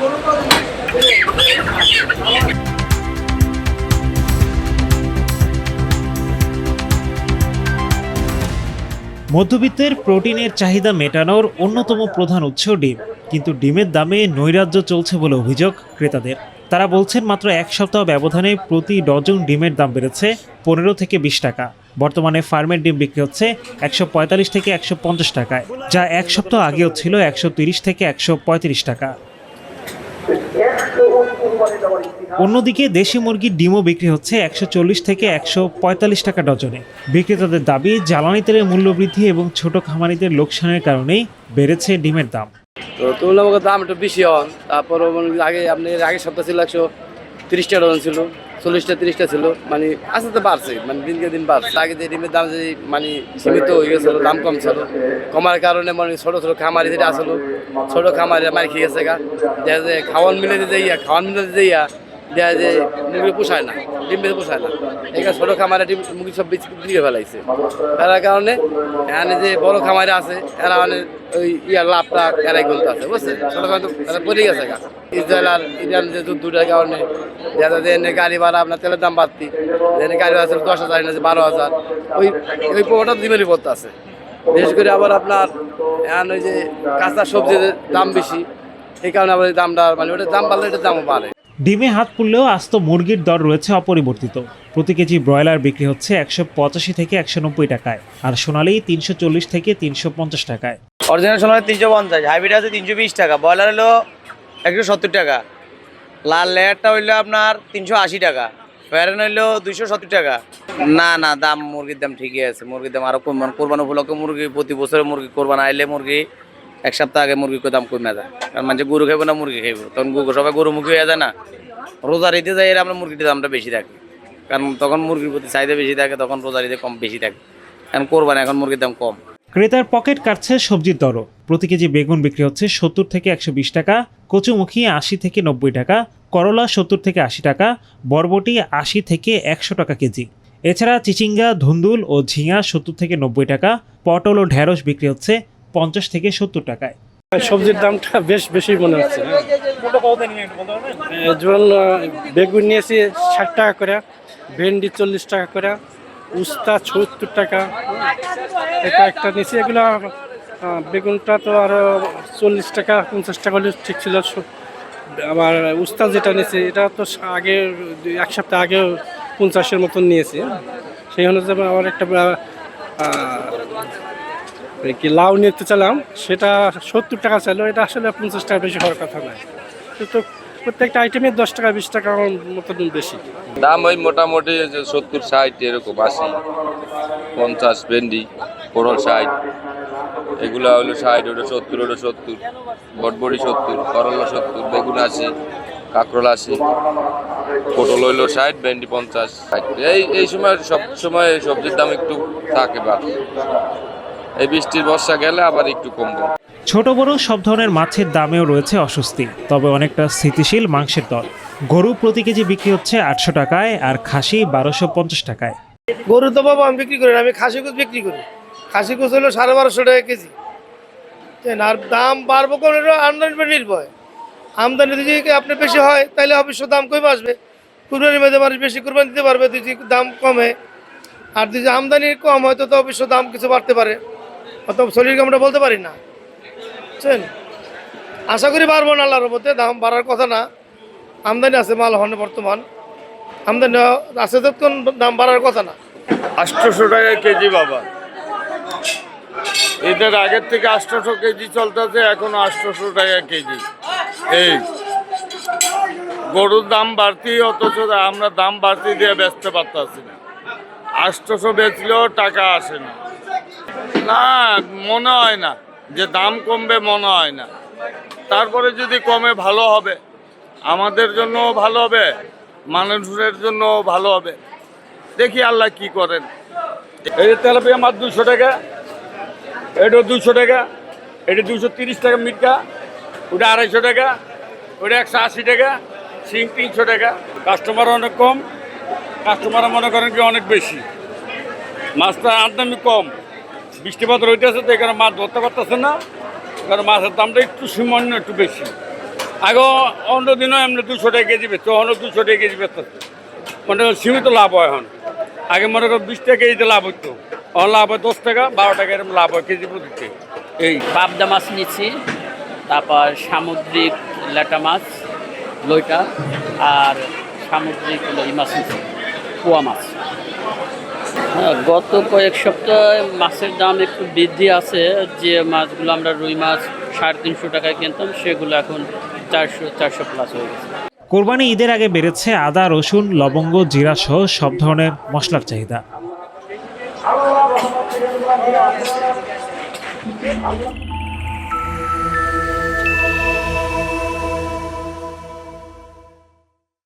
মধ্যবিত্তের প্রোটিনের চাহিদা মেটানোর অন্যতম প্রধান উৎস ডিম, কিন্তু ডিমের দামে নৈরাজ্য চলছে বলে অভিযোগ ক্রেতাদের। তারা বলছেন মাত্র এক সপ্তাহ ব্যবধানে প্রতি ডজন ডিমের দাম বেড়েছে 15 থেকে 20 টাকা। বর্তমানে ফার্মের ডিম বিক্রি হচ্ছে 145 থেকে 150 টাকায়, যা এক সপ্তাহ আগেও ছিল 130 থেকে 135 টাকা। অন্যদিকে দেশি মুরগির ডিমও বিক্রি হচ্ছে 140 থেকে 145 টাকা ডজনে। বিক্রেতাদের দাবি, জ্বালানি তেলের মূল্যবৃদ্ধি এবং ছোট খামারিদের লোকসানের কারণেই বেড়েছে ডিমের দাম। তো তুলনামূলক দাম একটু বেশি হন। তারপর আগের সপ্তাহ ছিল 130 টাকা ডজন ছিল, 40টা 30টা ছিল, মানে আস্তে আস্তে বাড়ছে, মানে দিনকে দিন বাড়ছে। আগে যে ডিমের দাম যে মানে সীমিত হয়ে গেছিল, দাম কম ছিল, কমার কারণে মানে ছোট ছোট খামারি যেটা আসলো, ছোট খামারিরা মারি খেয়ে গেছে গা। দেখা যায় খাওয়ান মিলে যাইয়া দেখা যায় মুরগি পোষায় না, ডিম বেশি পোষায় না। এখানে ছোটো খামারে ডিম মুরগি সব বিক্রি করে ফেলাইছে। তার কারণে এখানে যে বড় খামারে আছে এরা মানে ওই লাভটা এরাই গুনতে আছে, বুঝছে? ছোটো খামার তো এরা পড়ে গেছে গা। ইসরায়েল আর ইরান যে যুদ্ধটার কারণে দেখা যায় এনে গাড়ি ভাড়া, আপনার তেলের দাম বাড়তি, এনে গাড়ি ভাড়া ছিল 10,000, এনেছে 12,000। ওই প্রভাবটা ডিমেরই পড়তে আছে। বিশেষ করে আবার আপনার এখন ওই যে কাঁচা সবজির দাম বেশি, এই কারণে আবার দামটা মানে ওটার দাম বাড়লে এটার দামও বাড়ে। ডিমে হাত পড়লেও আস্ত মুরগির দর রয়েছে অপরিবর্তিত। প্রতি কেজি ব্রয়লার বিক্রি হচ্ছে 185 থেকে 190 টাকায়, আর সোনালী 340 থেকে 350 টাকায়। অরিজিনাল সোনালী 350, হাইব্রিড আছে 320 টাকা, ব্রয়লার হলো 170 টাকা, লাল লেয়ারটা হইলো আপনার 380 টাকা, ফেরেন হইলো 270 টাকা। না দাম মুরগির দাম ঠিকই আছে। মুরগির দাম আরো কোরবান উপলক্ষে মুরগি প্রতি বছরে মুরগি কোরবান আইলে মুরগি এক সপ্তাহ আগে মুরগির দাম কমে যায়। কারণ মানুষ গরু খাইব না মুরগি খাইব, তখন সবাই গরুমুখী হয়ে যায় না। রোজার ঈদে যাই আমরা মুরগিটির দামটা বেশি থাকে, কারণ তখন মুরগির প্রতি চাহিদা বেশি থাকে, তখন রোজার ঈদে কম বেশি থাকে। এখন কোরবান এখন মুরগির দাম কম। ক্রেতার পকেট কাটছে সবজির দরও। প্রতি কেজি বেগুন বিক্রি হচ্ছে 70 থেকে 120 টাকা, কচুমুখী 80 থেকে 90 টাকা, করলা 70 থেকে 80 টাকা, বরবটি 80 থেকে 100 টাকা কেজি। এছাড়া চিচিঙ্গা, ধুন্দুল ও ঝিঙা 70 থেকে 90 টাকা, পটল ও ঢেঁড়স বিক্রি হচ্ছে 50 থেকে 70 টাকায়। সবজির দামটা বেশ বেশি মনে হচ্ছে। যেমন বেগুন নিয়েছি 60 টাকা করে, ভেন্ডি 40 টাকা করে, উস্তা 70 টাকা, এটা একটা নিয়েছি। এগুলো বেগুনটা তো আরো 40 টাকা 50 টাকা হলে ঠিক ছিল। আবার উস্তা যেটা নিয়েছি এটা তো আগে এক সপ্তাহ আগেও 50-এর মতন নিয়েছি। সেই অনুযায়ী আবার একটা কি লাউ নিতে চাইলাম, সেটা 70 টাকা চাইলো। এটা আসলে 50 টাকা বেশি হওয়ার কথা নয়, তো প্রত্যেকটা আইটেমে 10 টাকা 20 টাকা মতন বেশি দাম। ওই মোটামুটি 70-60 এরকম, 80 50 ভেন্ডি, পটল 60, এগুলা হলো 60, ওটা 70, ওটা 70, বটবড়ি 70, করলা 70, বেগুন 80, কাঁকরোল 80, পটল হইলো 60, ভেন্ডি 50, 60। এই সময় সব সময় সবজির দাম একটু থাকে বাড়ে। এই বৃষ্টির বর্ষা গেলে আবার একটু কমবে। ছোট বড় সব ধরনের মাছের দামেও রয়েছে অস্বস্তি, তবে অনেকটা স্থিতিশীল মাংসের দর। গরু প্রতি কেজি বিক্রি হচ্ছে 800 টাকায়, আর খাসি 1250 টাকায়। গরু তো বাবা আমি বিক্রি করি না, আমি খাসি গোছ বিক্রি করি। খাসি গোছ হলো 1250 টাকা কেজি। আর দাম বাড়বো কোন আমদানির উপর নির্ভর। আমদানি যদি আপনার বেশি হয় তাহলে অবশ্য দাম কমে আসবে। কুরবানির মধ্যে মানুষ বেশি কুরবানি দিতে পারবে, যদি দাম কমে। আর যদি আমদানি কম হয় তো অবশ্য দাম কিছু বাড়তে পারে, অত শরীরকে আমরা বলতে পারি না, বুঝছেন? আশা করি বাড়বো না, আল্লাহর মধ্যে দাম বাড়ার কথা না। আমদানি আছে, মাল হনে বর্তমান আমদানি আছে, তো দাম বাড়ার কথা না। 800 টাকা কেজি বাবা। এদের আগের থেকে 800 কেজি চলতেছে, এখন 800 টাকা কেজি। এই গরুর দাম বাড়তি, অথচ আমরা দাম বাড়তি দিয়ে বেচতে পারতেছি না। 800 বেচলেও টাকা আসে না। না, মনে হয় না যে দাম কমবে, মনে হয় না। তারপরে যদি কমে ভালো হবে, আমাদের জন্য ভালো হবে, মানুষের জন্য ভালো হবে। দেখি আল্লাহ কি করেন। এই তেলাপিয়া মাছ 200 টাকা, এটা 200 টাকা, এটা 230 টাকা মিটকা, ওটা 250 টাকা, ওটা 180 টাকা, শিং 300 টাকা। কাস্টমার অনেক কম, কাস্টমার মনে করেন কি অনেক বেশি। মাছটা আমদানি কম, বৃষ্টিপাত রইতেছে, তো এখানে মাছ ধরতে পারতেছে না, কারণ মাছের দামটা একটু সামান্য একটু বেশি। আগে অন্য দিনও এমনি 200 টাকা কেজি বেচতো, অন্য 200 টাকা কেজি বেচতো, মানে সীমিত লাভ হয় এখন। আগে মনে করো 20 টাকা কেজিতে লাভ হতো, এখন লাভ হয় 10 টাকা 12 টাকা এরকম লাভ হয় কেজি প্রতিতে। এই পাবদা মাছ নিচ্ছি, তারপর সামুদ্রিক ল্যাটা মাছ, লইটা, আর সামুদ্রিক এই মাছ নিচ্ছি, পোয়া মাছ। হ্যাঁ, গত কয়েক সপ্তাহে মাছের দাম একটু বৃদ্ধি আছে। যে মাছগুলো আমরা রুই মাছ 350 টাকায় কিনতাম, সেগুলো এখন 400 প্লাস হয়ে গেছে। কোরবানি ঈদের আগে বেড়েছে আদা, রসুন, লবঙ্গ, জিরা সহ সব ধরনের মশলার চাহিদা।